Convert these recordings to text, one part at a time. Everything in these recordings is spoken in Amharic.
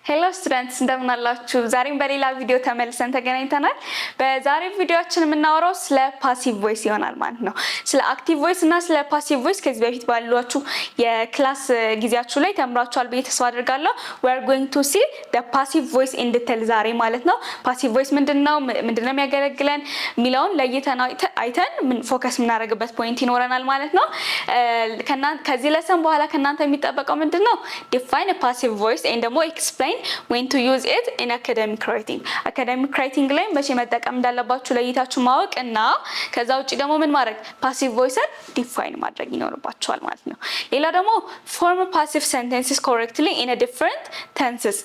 ሄሎ ስቱደንትስ እንደምን አላችሁ? ዛሬም በሌላ ቪዲዮ ተመልሰን ተገናኝተናል። በዛሬው ቪዲዮአችን የምናወራው ስለ ፓሲቭ ቮይስ ይሆናል ማለት ነው። ስለ አክቲቭ ቮይስ እና ስለ ፓሲቭ ቮይስ ከዚህ በፊት ባሏችሁ የክላስ ጊዜያችሁ ላይ ተምራችኋል ብዬ ተስፋ አድርጋለሁ። we are going to see the passive voice in detail ዛሬ ማለት ነው። ፓሲቭ ቮይስ ምንድነው የሚያገለግለን የሚለውን ለይተን አይተን ፎከስ የምናደርግበት ፖይንት ይኖረናል ማለት ነው። ከዚህ ለሰን በኋላ ከናንተ የሚጠበቀው ምንድነው define a passive voice and ደግሞ explain when to use it in academic writing ላይ መቼ መጠቀም እንዳለባችሁ ለይታችሁ ማወቅ እና ከዛ ውጪ ደግሞ ምን ማድረግ ፓሲቭ ቮይስን ዲፋይን ማድረግ ይኖርባችኋል ማለት ነው። ሌላ ደግሞ form passive sentences correctly in a different tenses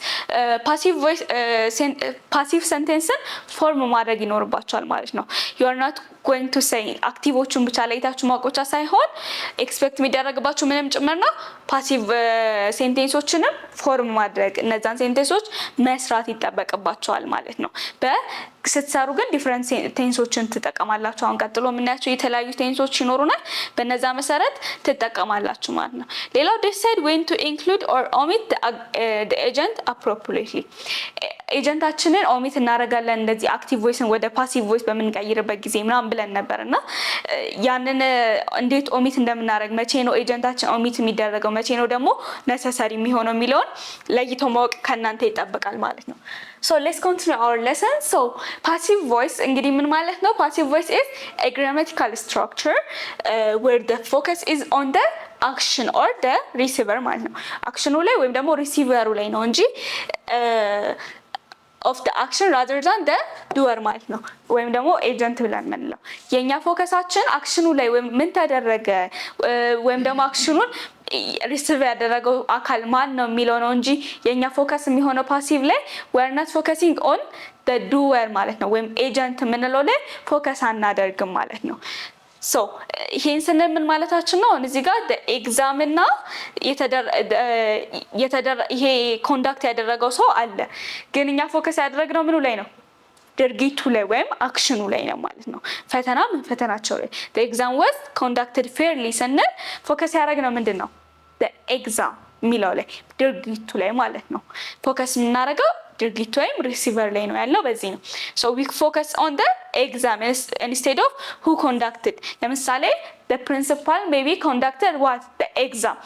ፓሲቭ sentenceን ፎርም ማድረግ ይኖርባችኋል ማለት ነው። you are not going to say አክቲቮቹን ብቻ ለይታችሁ ማወቅ ብቻ ሳይሆን ኤክስፔክት የሚደረግባችሁ ምንም ጭምር ነው ፓሲቭ ሴንቴንሶችንም ፎርም ማድረግ እነዛን ሴንቴንሶች መስራት ይጠበቅባቸዋል ማለት ነው። ስትሰሩ ግን ዲፈረንት ቴንሶችን ትጠቀማላችሁ። አሁን ቀጥሎ የምናያቸው የተለያዩ ቴንሶች ይኖሩናል። በነዛ መሰረት ትጠቀማላችሁ ማለት ነው። ሌላው decide when to include or omit the agent appropriately ኤጀንታችንን ኦሚት እናደርጋለን እንደዚህ አክቲቭ ቮይስን ወደ ፓሲቭ ቮይስ በምንቀይርበት ጊዜ ምናምን ብለን ነበርና ያንን እንዴት ኦሚት እንደምናደርግ መቼ ነው ኤጀንታችን ኦሚት የሚደረገው መቼ ነው ደግሞ necessary የሚሆነው የሚለውን ለይቶ ማወቅ ከናንተ ይጠበቃል ማለት ነው። So let's continue our lesson. So passive voice እንግዲህ ምን ማለት ነው? Passive voice is a grammatical structure where the focus is on the action or the receiver ማለት ነው። አክሽኑ ላይ ወይም ደግሞ ሪሲቨሩ ላይ ነው እንጂ of the action rather than the doer ማለት ነው። ወይም ደግሞ ኤጀንት ብለን ምንለው የኛ ፎከሳችን አክሽኑ ላይ ወይም ምን ተደረገ ወይም ደግሞ አክሽኑን ሪሲቭ ያደረገው አካል ማን ነው የሚለው ነው እንጂ የኛ ፎከስ የሚሆነው ፓሲቭ ላይ we are not focusing on the doer ማለት ነው። ወይም ኤጀንት የምንለው ላይ ፎከስ አናደርግም ማለት ነው። ሶ ይሄን ስንል ምን ማለታችን ነው? እዚህ ጋር ኤግዛም እና ይሄ ኮንዳክት ያደረገው ሰው አለ። ግን እኛ ፎከስ ያደረግነው ምኑ ላይ ነው? ድርጊቱ ላይ ወይም አክሽኑ ላይ ነው ማለት ነው። ፈተናቸው ላይ the exam was conducted fairly ስንል ፎከስ ያደረግነው ምንድን ነው? the exam የሚለው ላይ ድርጊቱ ላይ ማለት ነው። ፎከስ የምናደርገው ድርጊቱ ወይም ሪሲቨር ላይ ነው ያለው በዚህ ነው። so we focus on the exam instead of who conducted ለምሳሌ the principal maybe conducted what the exam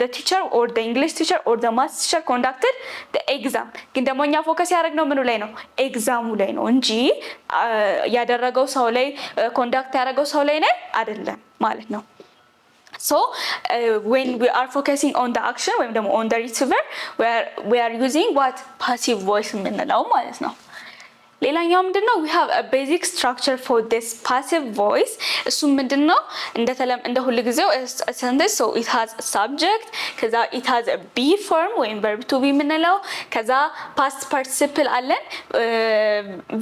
the teacher or the English teacher or the math teacher conducted the exam ግን ደግሞ እኛ ፎከስ ያደረግነው ምኑ ላይ ነው? ኤግዛሙ ላይ ነው እንጂ ያደረገው ሰው ላይ ኮንዳክት ያደረገው ሰው ላይ አይደለም ማለት ነው። So when we are focusing on the action ወይም ደግሞ on the receiver we are using what passive voice የምንለው ማለት ነው። ሌላኛው ምንድነው? we have a basic structure for this passive voice እሱ ምንድነው? እንደ ሁሉ ጊዜው sentence so it has a subject ከዛ it has a be form ወይም verb to be የምንለው ከዛ past participle አለን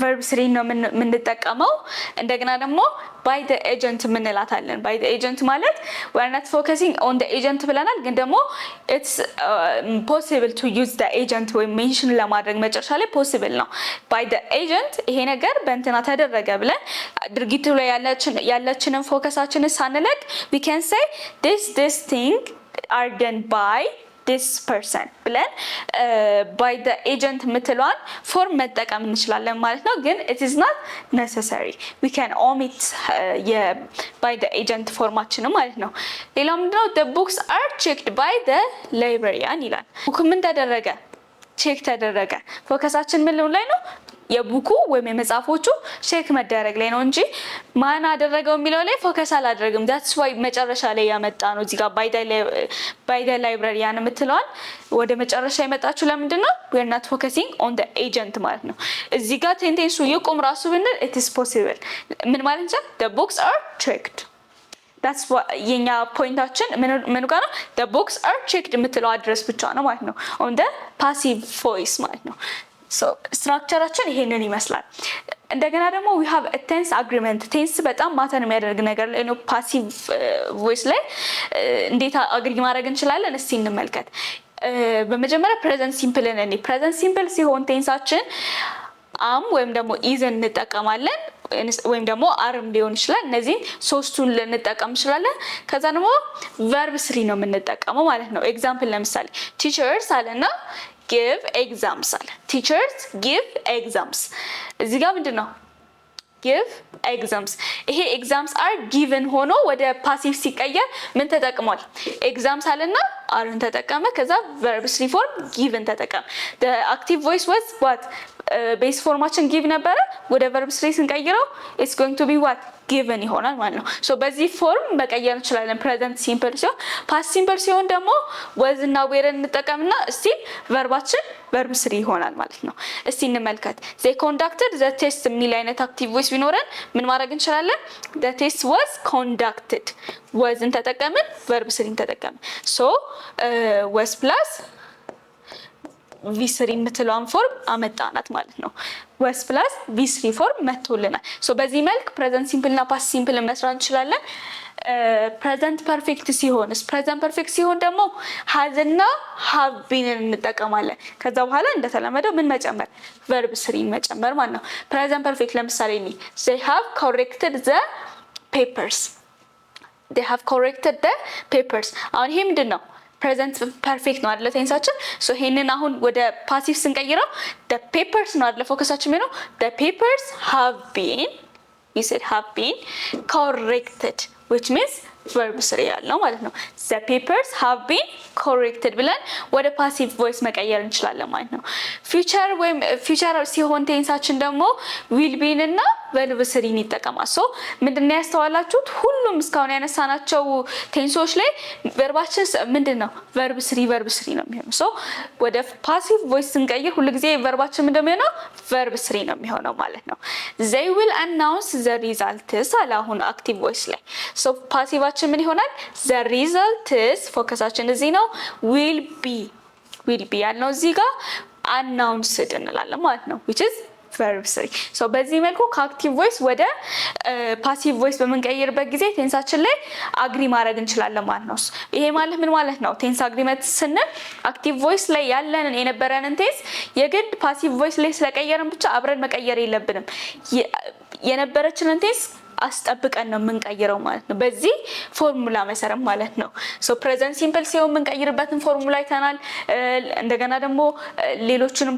verb 3 ነው የምንጠቀመው እንደገና ደግሞ by the agent የምንላታለን by the agent ማለት we are not focusing on the agent ብለናል ግን ደግሞ it's possible to use the agent ወይ mention ለማድረግ መጨረሻ ላይ possible ነው by the agent ይሄ ነገር በእንትና ተደረገ ብለን ድርጊቱ ላይ ያለችንን ፎከሳችንን ሳንለቅ we can say this thing are done by this person ብለን by the agent የምትለዋን ፎርም መጠቀም እንችላለን ማለት ነው። ግን it is not necessary we can omit by the agent ፎርማችን ማለት ነው። ሌላው ምንድነው? the books are checked by the librarian ይላል። ቡክ ምን ተደረገ? ቼክ ተደረገ። ፎከሳችን ምን ላይ ነው? የቡኩ ወይም የመጽሐፎቹ ቼክ መደረግ ላይ ነው እንጂ ማን አደረገው የሚለው ላይ ፎከስ አላደረግም። that's why መጨረሻ ላይ ያመጣ ነው እዚህ ጋር by the librarian የምትለዋል ወደ መጨረሻ የመጣችሁ ለምንድን ነው? we are not focusing on the agent ማለት ነው። እዚህ ጋር ቴንቴንሱ ይቆም ራሱ ብንል it is possible ምን ማለት ነው? the books are checked that's what የኛ ፖይንታችን ምን ጋር ነው? the books are checked የምትለው አድረስ ብቻ ነው ማለት ነው on the passive voice ማለት ነው። so ስትራክቸራችን ይሄንን ይመስላል። እንደገና ደግሞ we have a tense agreement tense በጣም ማተር የሚያደርግ ነገር ነው። ፓሲቭ ቮይስ ላይ እንዴት አግሪ ማድረግ እንችላለን እስቲ እንመልከት። በመጀመሪያ present simple ነን። present simple ሲሆን ቴንሳችን am ወይም ደግሞ is እንጠቀማለን ወይም ደግሞ አርም ሊሆን ይችላል። እነዚህ ሶስቱን ልንጠቀም እንችላለን። ከዛ ደግሞ verb 3 ነው የምንጠቀመው ማለት ነው። ኤግዛምፕል ለምሳሌ teachers አለና give exams አለ። teachers give exams እዚህ ጋር ምንድን ነው give exams ይሄ exams are given ሆኖ ወደ ፓሲቭ ሲቀየር ምን ተጠቅሟል? exams አለና አርን ተጠቀመ። ከዛ verb 3 form given ተጠቀመ። the active voice was what ቤስ ፎርማችን give ነበረ። ወደ verb 3 ስንቀይረው it's going to be what given ይሆናል ማለት ነው። ሶ በዚህ ፎርም መቀየር እንችላለን። present simple ሲሆን past simple ሲሆን ደግሞ was እና were እንጠቀምና እስቲ verbaችን verb 3 ይሆናል ማለት ነው። እስቲ እንመልከት። they conducted the test የሚል አይነት active voice ቢኖረን ምን ማድረግ እንችላለን? the test was conducted was ተጠቀምን verb 3 ተጠቀምን። ሶ was plus v3 የምትለውን ፎርም አመጣናት ማለት ነው። was plus v3 ፎርም መጥቶልናል። ሶ በዚህ መልክ present simple እና past simple መስራት እንችላለን። present perfect ሲሆንስ present perfect ሲሆን ደግሞ has እና have been እንጠቀማለን። ከዛ በኋላ እንደተለመደው ምን መጨመር verb 3 መጨመር ማለት ነው። present perfect ለምሳሌ they have corrected the papers they have corrected the papers አሁን ይሄ ምንድነው? present perfect ነው አይደለ ቴንሳችን። ሶ ይሄንን አሁን ወደ ፓሲቭ ስንቀይረው the papers ነው አይደለ ፎከሳችን ነው the papers have been we said have been corrected which means verb 3 ያለው ማለት ነው። the papers have been corrected ብለን ወደ ፓሲቭ ቮይስ መቀየር እንችላለን ማለት ነው። future ወይም future ሲሆን ቴንሳችን ደግሞ will be እና verb 3 ይጠቀማል። ሶ ምንድነው ያስተዋላችሁት? ሁሉም እስካሁን ያነሳናቸው ቴንሶች ላይ ቨርባችን ምንድነው? verb 3 ነው የሚሆነው። ሶ ወደ ፓሲቭ ቮይስ ስንቀይር ሁሉ ጊዜ ቨርባችን ምንድነው? verb 3 ነው የሚሆነው ማለት ነው። they will announce the results አለ አሁን አክቲቭ ቮይስ ላይ። ሶ ፓሲቫችን ምን ይሆናል? the results ፎከሳችን እዚህ ነው። will be ያልነው እዚህ ጋር announced እንላለን ማለት ነው which is verb 3 ሶ በዚህ መልኩ ከአክቲቭ ቮይስ ወደ ፓሲቭ ቮይስ በመንቀየርበት ጊዜ ቴንሳችን ላይ አግሪ ማድረግ እንችላለን ማለት ነው። ይሄ ማለት ምን ማለት ነው? ቴንስ አግሪመንት ስንል አክቲቭ ቮይስ ላይ ያለንን የነበረንን ቴንስ የግድ ፓሲቭ ቮይስ ላይ ስለቀየርን ብቻ አብረን መቀየር የለብንም። የነበረችንን ቴንስ አስጠብቀን ነው የምንቀይረው ማለት ነው። በዚህ ፎርሙላ መሰረት ማለት ነው። ሶ ፕሬዘንት ሲምፕል ሲሆን የምንቀይርበትን ፎርሙላ አይተናል። እንደገና ደግሞ ሌሎችንም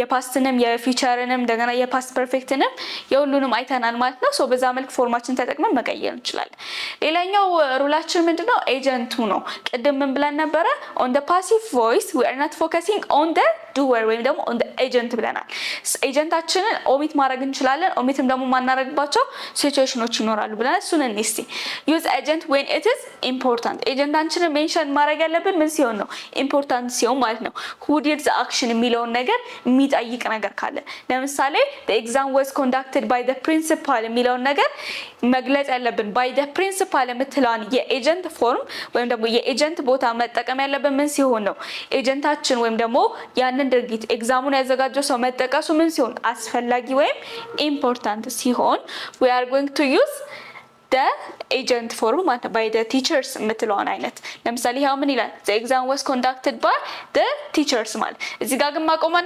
የፓስትንም የፊውቸርንም እንደገና የፓስት ፐርፌክትንም የሁሉንም አይተናል ማለት ነው። ሶ በዛ መልክ ፎርማችን ተጠቅመን መቀየር እንችላለን። ሌላኛው ሩላችን ምንድነው? ኤጀንቱ ነው። ቅድም ምን ብለን ነበረ? on the passive voice we are not focusing on the doer ወይም ደግሞ on the agent ብለናል። ኤጀንታችንን ኦሚት ማድረግ እንችላለን። ኦሚትም ደግሞ ማናረግባቸው ሲቹዌሽኖች ይኖራሉ ብለን እሱን እንስቲ። use agent when it is important ኤጀንታችንን ሜንሽን ማድረግ ያለብን ምን ሲሆን ነው? ኢምፖርታንት ሲሆን ማለት ነው። who did the action የሚለውን ነገር የሚጠይቅ ነገር ካለ ለምሳሌ the exam was conducted by the principal የሚለውን ነገር መግለጽ ያለብን by the principal የምትለውን የኤጀንት ፎርም ወይም ደግሞ የኤጀንት ቦታ መጠቀም ያለብን ምን ሲሆን ነው? ኤጀንታችን ወይም ደግሞ ያንን ድርጊት ኤግዛሙን ያዘጋጀው ሰው መጠቀሱ ምን ሲሆን? አስፈላጊ ወይም ኢምፖርታንት ሲሆን we are going to use the agent form ማለት by the teachers የምትለውን አይነት ለምሳሌ ያው ምን ይላል? the exam was conducted by the teachers ማለት እዚህ ጋር ግን ማቆም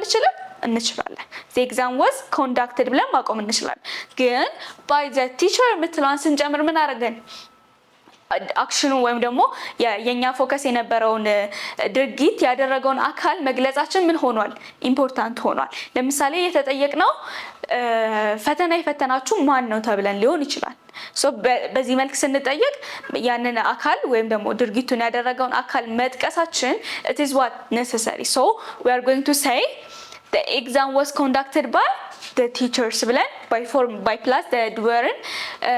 እንችላለን። the exam was conducted ብለን ማቆም እንችላለን። ግን by the teacher የምትለውን ስንጨምር ምን አደረገን? አክሽኑ ወይም ደግሞ የኛ ፎከስ የነበረውን ድርጊት ያደረገውን አካል መግለጻችን ምን ሆኗል? ኢምፖርታንት ሆኗል። ለምሳሌ የተጠየቅነው ፈተና የፈተናችሁ ማን ነው ተብለን ሊሆን ይችላል። ሶ በዚህ መልክ ስንጠየቅ ያንን አካል ወይም ደግሞ ድርጊቱን ያደረገውን አካል መጥቀሳችን it is what necessary so we are going to say the exam was conducted by the teachers ብለን by plus the doer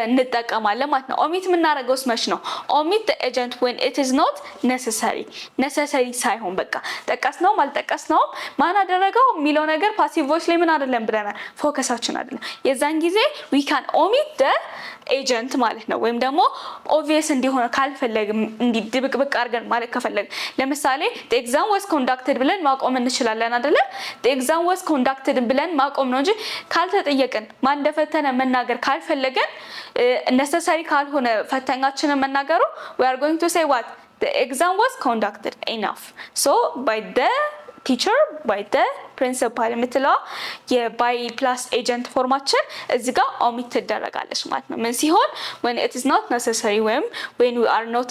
እንጠቀማለን ማለት ነው። ኦሚት የምናደርገውስ መች ነው? ኦሚት the agent when it is not necessary ሳይሆን በቃ ጠቀስነውም አልጠቀስነውም ማን አደረገው የሚለው ነገር ፓሲቭ ቮይስ ላይ ምን አይደለም ብለናል፣ ፎከሳችን አይደለም። የዛን ጊዜ we can omit the agent ማለት ነው። ወይም ደግሞ obvious እንዲሆን ካልፈለግን እንዲድብቅብቅ አድርገን ማለት ከፈለግን ለምሳሌ the exam was conducted ብለን ማቆም እንችላለን አይደለ? the exam was conducted ብለን ማቆም ነው እንጂ ካልተጠየቅን ማን እንደፈተነ መናገር ካልፈለገን necessary ካልሆነ ፈተኛችንን መናገሩ we are going to say what the exam was conducted enough so by the teacher by the principal የምትለው የባይ ፕላስ ኤጀንት ፎርማችን እዚህ ጋር ኦሚት ትደረጋለች ማለት ነው። ምን ሲሆን when it is not necessary ወይም when we are not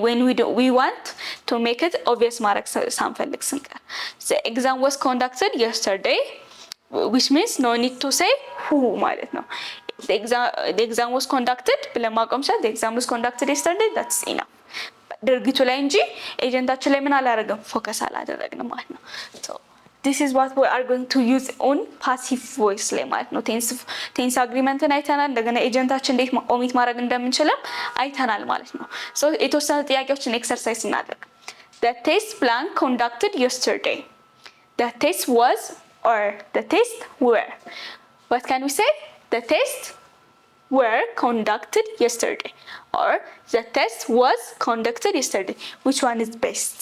when we want to make it obvious ማድረግ ሳንፈልግ ስንቀር the exam was conducted yesterday which means no need to say who ማለት ነው። the exam was conducted ብለን ማቆም ይችላል። the exam was conducted yesterday that's enough ድርጊቱ ላይ እንጂ ኤጀንታችን ላይ ምን አላደረግም ፎከስ አላደረግንም ማለት ነው። so this is what we are going to use on passive voice ላይ ማለት ነው። ቴንስ አግሪመንትን አይተናል። እንደገና ኤጀንታችን እንዴት ኦሚት ማድረግ እንደምንችልም አይተናል ማለት ነው። so የተወሰኑ ጥያቄዎችን ኤክሰርሳይዝ እናድርግ። the test blank conducted yesterday the test was or the test were what can we say the test were conducted yesterday or the test was conducted yesterday which one is best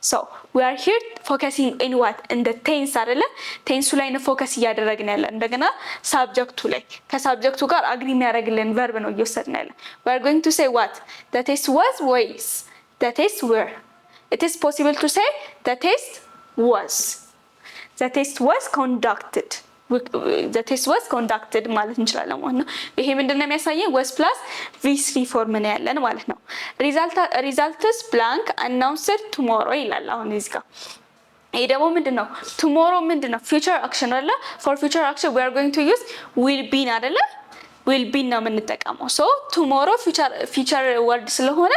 so we are here focusing in what in the tense አይደለ ቴንሱ ላይ ነው ፎከስ እያደረግን ያለ እንደገና ሳብጀክቱ ላይ ከሳብጀክቱ ጋር አግሪ የሚያደርግልን ቨርብ ነው እየወሰድን ያለ we are going to say what the test was was the test were it is possible to say the test was conducted the test was conducted ማለት እንችላለን ማለት ነው። ይሄ ምንድነው የሚያሳየው was plus v3 ፎርም ነው ያለን ማለት ነው። results blank announced tomorrow ይላል። አሁን እዚህ ጋር ይሄ ደግሞ ምንድነው tomorrow ምንድነው future action አይደለ for future action we are going to use will be አይደለ will be ነው የምንጠቀመው so tomorrow future word ስለሆነ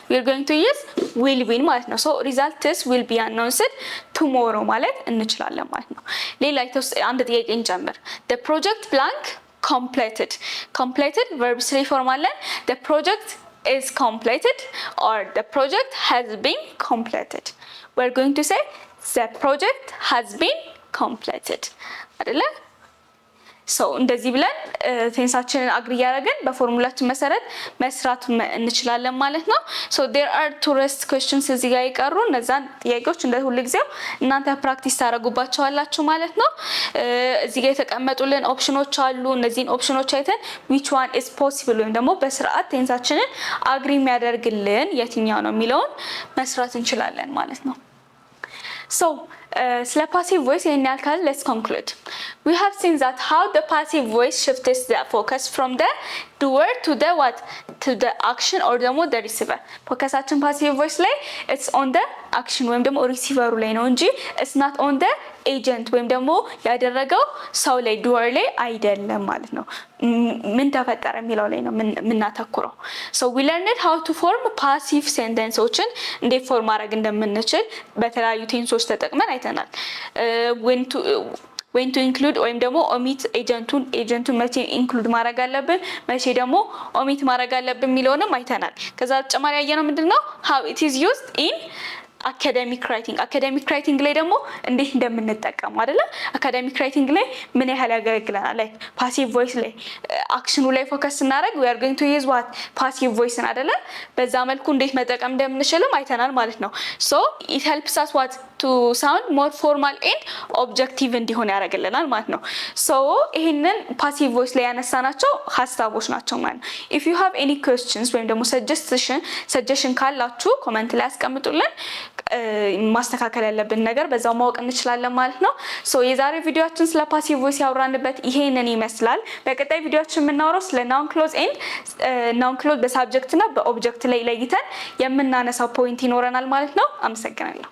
we are going to use will be ማለት ነው so results will be announced tomorrow ማለት እንችላለን ማለት ነው። ሌላ አንድ ጥያቄ እንጨምር the project blank completed verb 3 ፎርም አለን the project is completed or the project has been completed we are going to say the project has been completed አይደለ so እንደዚህ ብለን ቴንሳችንን አግሪ ያደረግን በፎርሙላችን መሰረት መስራት እንችላለን ማለት ነው so there are two rest questions እዚህ ጋር ይቀሩ እነዛን ጥያቄዎች እንደ ሁሉ ጊዜው እናንተ ፕራክቲስ ታደርጉባቸዋላችሁ ማለት ነው እዚህ ጋር የተቀመጡልን ኦፕሽኖች አሉ እነዚህን ኦፕሽኖች አይተን which one is possible ወይም ደግሞ በስርዓት ቴንሳችንን አግሪ የሚያደርግልን የትኛው ነው የሚለውን መስራት እንችላለን ማለት ነው so ስለ passive voice ይሄን ያልካል let's conclude we have seen that how the passive voice shifts the focus from the doer to the what to the action or ደግሞ the receiver ፎከሳችን passive voice ላይ it's on the action ወይም ደግሞ receiver ላይ ነው እንጂ it's not on the agent ወይም ደግሞ ያደረገው ሰው ላይ doer ላይ አይደለም ማለት ነው ምን ተፈጠረ የሚለው ላይ ነው ምናተኩረው so we learned how to form passive sentenceዎችን እንዴት ፎርም ማድረግ እንደምንችል በተለያዩ ቴንሶች ተጠቅመን አይተናል when to include ወይም ደግሞ ኦሚት ኤጀንቱን መቼ ኢንክሉድ ማድረግ አለብን መቼ ደግሞ ኦሚት ማድረግ አለብን የሚለውንም አይተናል ከዛ ተጨማሪ ያየነው ምንድነው how it is used in academic writing ላይ ደግሞ እንዴት እንደምንጠቀም አይደለ academic writing ላይ ምን ያህል ያገለግለናል like passive voice ላይ አክሽኑ ላይ ፎከስ እናደርግ we are going to use what passive voice አይደለ በዛ መልኩ እንዴት መጠቀም እንደምንችልም አይተናል ማለት ነው so it helps us what to sound more formal and objective እንዲሆን ያደርግልናል ማለት ነው so ይሄንን passive voice ላይ ያነሳናቸው ሐሳቦች ናቸው ማለት ነው if you have any questions ወይም ደግሞ suggestion ካላችሁ ኮሜንት ላይ አስቀምጡልን ማስተካከል ያለብን ነገር በዛው ማወቅ እንችላለን ማለት ነው ሶ የዛሬ ቪዲዮአችን ስለ ፓሲቭ ቮይስ ያወራንበት ይሄንን ይመስላል በቀጣይ ቪዲዮአችን የምናወራው ስለ ናውን ክሎዝ ኤንድ ናውን ክሎዝ በሳብጀክት እና በኦብጀክት ላይ ለይተን የምናነሳው ፖይንት ይኖረናል ማለት ነው አመሰግናለሁ